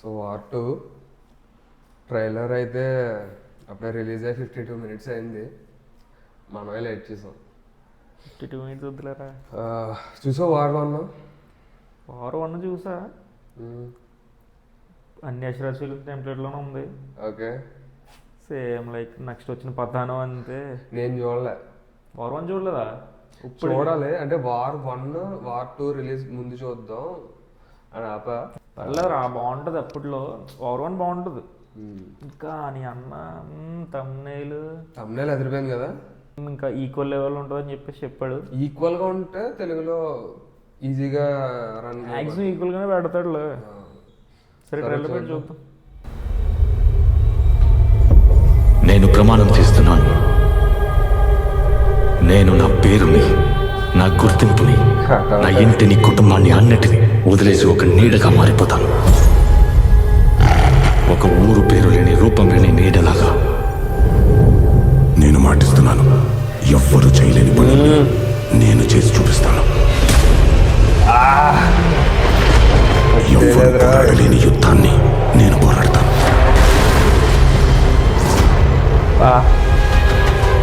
So war 2 trailer అయితే అప్పుడే release అయ్యి 52 minutes అయింది. మనమే లేట్ చేసాం. 52 minutes వద్దులేరా. చూసా వార్ 1? వార్ 1 చూసా. అన్ని అశ్వరాజ్ ఫిల్మ్ టెంప్లెట్లోనే ఉంది. ఓకే, సేమ్ లైక్ నెక్స్ట్ వచ్చిన పతాను అంతే. నేను చూడలే. వార్ 1 చూడలేదా? చూడాలి అంటే వార్ 1 వార్ 2 రిలీజ్ ముందు చూద్దాం అని పర్లేదురా, బాగుంటుంది. అప్పట్లో వార్ 1 బాగుంటుంది. ఇంకా నీ అన్న తమ్నేల్ ఎదిరిపోయింది కదా. ఇంకా ఈక్వల్ లెవెల్ ఉంటుందని చెప్పేసి చెప్పాడు. ఈక్వల్ గా ఉంటే తెలుగులో ఈజీగా రన్ మ్యాక్సిమం ఈక్వల్ గానే పెడతాడులే. సరే ట్రైలర్ పెట్టి చూద్దాం. నేను ప్రమాణం చేస్తున్నాను, నేను నా పేరుని, నా గుర్తింపుని, నా ఇంటిని, కుటుంబాన్ని అన్నిటిని వదిలేసి ఒక నీడగా మారిపోతాను. ఒక ఊరు పేరు లేని, రూపం లేని నీడలాగా. నేను మాటిస్తున్నాను, ఎవ్వరూ చేయలేని పని నేను చేసి చూపిస్తాను. ఎవ్వరూ పోరాడలేని యుద్ధాన్ని నేను పోరాడతాను.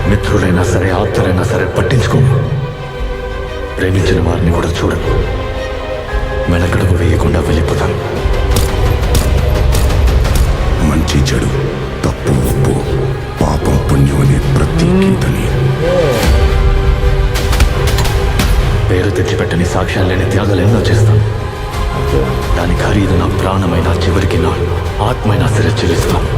మిత్రులైనా సరే, ఆప్తులైనా సరే పట్టించుకోను. ప్రేమించిన వారిని కూడా చూడను. వెనకడుగు వేయకుండా వెళ్ళిపోతాను. మంచి చెడు, తప్పు ఉప్పు, పాపం పుణ్యం అనే ప్రతి గీతని, పేరు తెచ్చిపెట్టని సాక్ష్యాలు లేని త్యాగాలు ఎన్నో చేస్తాను. దాని ఖరీదు నా ప్రాణమైన, చివరికి నా ఆత్మైనా సరే చెల్లిస్తాను.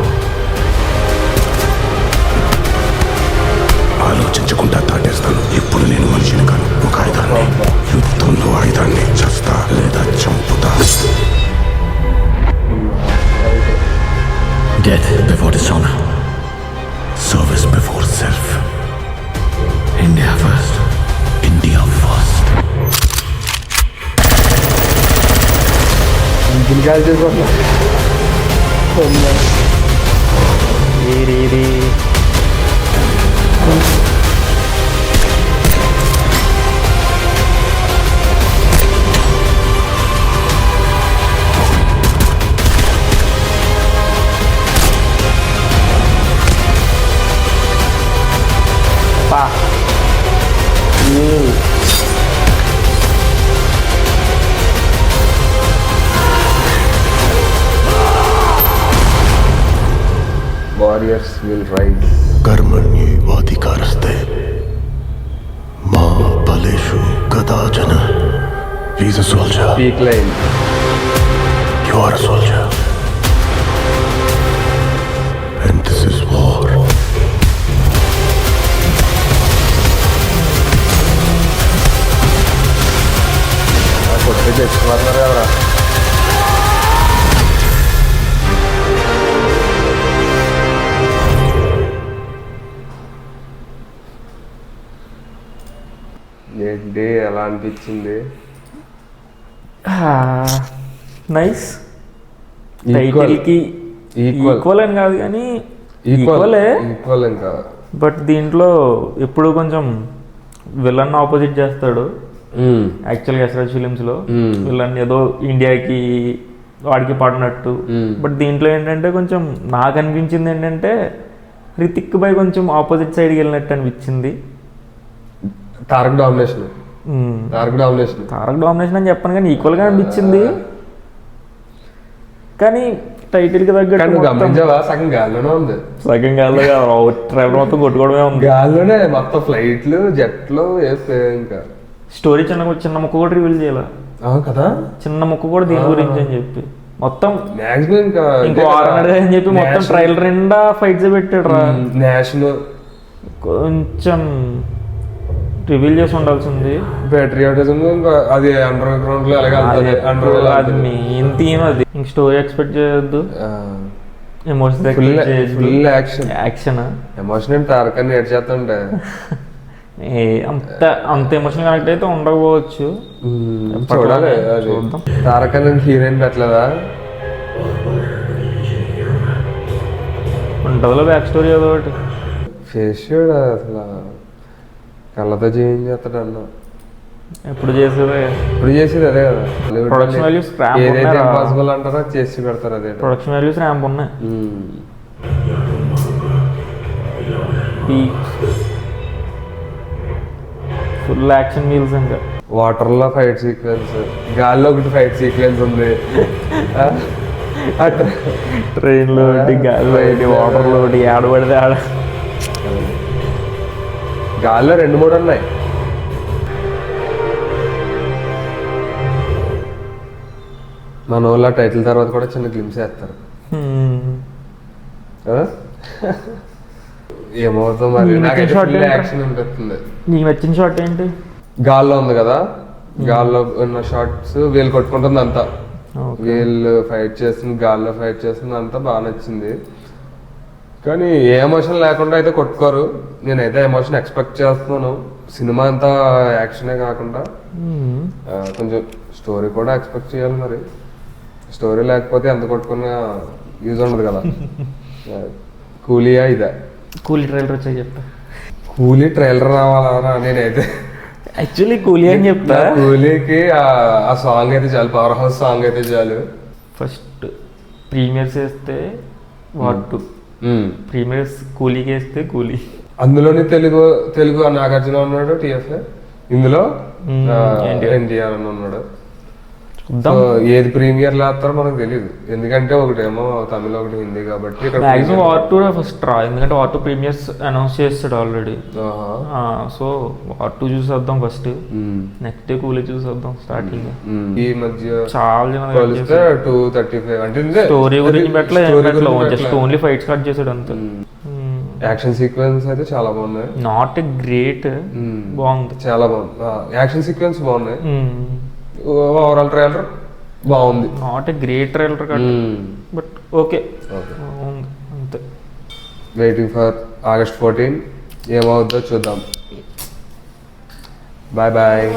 ఆలోచించకుండా దాటేస్తాను. ఇప్పుడు నేను మనిషిని కాను, ఒక ఆయుధాన్ని. యుద్ధంలో ఆయుధాన్ని చస్తా లేదా చంపుతా. Death before dishonor, service before self. India first, India first. Warriors will rise. कर्मण्येवाधिकारस्ते मा बलेषु कदाचन. He's a soldier. Peak line. You are a soldier. And this is war. ఏంటి ఎలా అనిపించింది? నైస్. టైటిల్కి ఈక్వల్ అని కాదు కానీ ఈక్వల్ ఇంకా. బట్ దీంట్లో ఎప్పుడు కొంచెం విలన్ ఆపోజిట్ చేస్తాడు. యాక్చువల్గా ఎస్ఆర్ఎస్ ఫిలిమ్స్లో విలన్ ఏదో ఇండియాకి వాడికి పడినట్టు. బట్ దీంట్లో ఏంటంటే కొంచెం నాకు అనిపించింది ఏంటంటే హృతిక్ బై కొంచెం ఆపోజిట్ సైడ్కి వెళ్ళినట్టు అనిపించింది. తారక్ డామినేషన్ అని చెప్పను కానీ ఈక్వల్గా అనిపించింది. కానీ టైటిల్కి తగ్గట్టు సగం గాల్లోనే ఉంది. సగం గాల్లో ట్రైలర్ మొత్తం కొట్టుకోవడమే ఉంది. గాల్లోనే మొత్తం ఫ్లైట్లు, జట్లు ఇంకా. స్టోరీ చిన్న ముక్క కూడా రివీల్ చేయాల కదా. చిన్న ముక్క కూడా దీని గురించి అని చెప్పి మొత్తం మాక్సిమం ఇంకో 600 అని చెప్పి మొత్తం ట్రైలర్ నిండా ఫైట్స్ పెట్టాడు రా. నేషనల్ కొంచెం రివీల్ చేసి ఉండాల్సింది. పేట్రియాటిజం అది అండర్ గ్రౌండ్ లో అది మెయిన్ థీమ్. అది ఇంక స్టోరీ ఎక్స్పెక్ట్ చేయొద్దు. యాక్షన్ ఎమోషన్ తారక్ అని ఏడ్ చేస్తుంటే అంత ఎమోషన్ కనెక్ట్ అయితే ఉండకపోవచ్చు. చూడాలి. తారక్ అని హీరోయిన్ పెట్టలేదా? ఉంటుందిలో బ్యాక్ స్టోరీ ఏదో ఒకటి. ఫేస్ అసలు కళ్ళతో చేంజ్ చేస్తాడు అన్న. ఎప్పుడు చేసేదే ఇప్పుడు చేసేది అదే కదా Hollywood Production లో values cramp ఏదైతే ఉన్నారా? ఇంపాసిబుల్ అంటారో అది చేసి పెడతారు అదే ప్రొడక్షన్ వాల్యూస్ ర్యాంప్ ఉన్నాయి. ఫుల్ యాక్షన్ మీల్స్ ఇంకా వాటర్ లో ఫైట్ సీక్వెన్స్, గాల్లో ఒకటి ఫైట్ సీక్వెన్స్ ఉంది. ట్రైన్లో ఒకటి గాలిలో ఒకటి వాటర్లో ఒకటి ఆడబడితే ఆడ గాల్లో 2-3 ఉన్నాయి. మన వాళ్ళ టైటిల్ తర్వాత కూడా చిన్న గ్లిమ్స్ వేస్తారు కదా. ఏమవుతుందో మరి, నీకు నాకైతే shot full ఏంట్రా? యాక్షన్ అనిపిస్తుంది. నీకు నచ్చిన షాట్ ఏంటి? గాల్లో ఉంది కదా, గాల్లో ఉన్న షార్ట్స్ వీళ్ళు కొట్టుకుంటుంది అంతా, వీళ్ళు ఫైట్ చేస్తుంది, గాల్లో ఫైట్ చేస్తుంది అంతా బాగా నచ్చింది. కానీ ఏ ఎమోషన్ లేకుండా అయితే కొట్టుకోరు. నేనైతే ఎమోషన్ ఎక్స్పెక్ట్ చేస్తున్నాను. సినిమా అంతా యాక్షనే కాకుండా కొంచెం స్టోరీ కూడా ఎక్స్పెక్ట్ చేయాలి. మరి స్టోరీ లేకపోతే ఎంత కొట్టుకున్నా యూజ్ ఉండదు కదా. కూలీయా ఇదా? కూలీ ట్రైలర్ వచ్చాక చెప్తా. కూలీ ట్రైలర్ రావాలా? నేనైతే యాక్చువల్లీ కూలీ అని చెప్తా. కూలీకి ఆ సాంగ్ అయితే చాలు, పవర్ హౌస్ సాంగ్ అయితే చాలు. ఫస్ట్ ప్రీమియర్స్ వేస్తే వార్ 2, ప్రీమియర్స్ కూలీకి వేస్తే కూలీ. అందులోని తెలుగు నాగార్జున ఉన్నాడు, టిఎఫ్ఏ. ఇందులో ఎన్టీఆర్ అని ఉన్నాడు. సో ఏది ప్రీమియర్ లేస్తారో మనకు తెలియదు, ఎందుకంటే ఒకటేమో తమిళ ఒకటి హిందీ కాబట్టి. మాక్సిమం వార్ 2 ఫస్ట్ రా, ఎందుకంటే వార్ 2 ప్రీమియర్స్ అనౌన్స్ చేస్తాడు ఆల్రెడీ. సో వార్ 2 చూసేద్దాం ఫస్ట్, నెక్స్ట్ డే కూలీ చూసేద్దాం స్టార్టింగ్. ఈ మధ్య చాలా కలిస్తే 235 అంటే స్టోరీ గురించి జస్ట్ ఓన్లీ ఫైట్స్ కట్ చేసాడు అంతే. యాక్షన్ సీక్వెన్స్ అయితే చాలా బాగున్నాయి. నాట్ ఎ గ్రేట్, బాగుంది, చాలా బాగుంది. యాక్షన్ సీక్వెన్స్ బాగున్నాయి. ఓవరాల్ ట్రైలర్ బాగుంది. Not a great trailer cut, but okay బాగుంది అంతే. Waiting for August 14. ఏమవుద్దో చూద్దాం. Bye bye.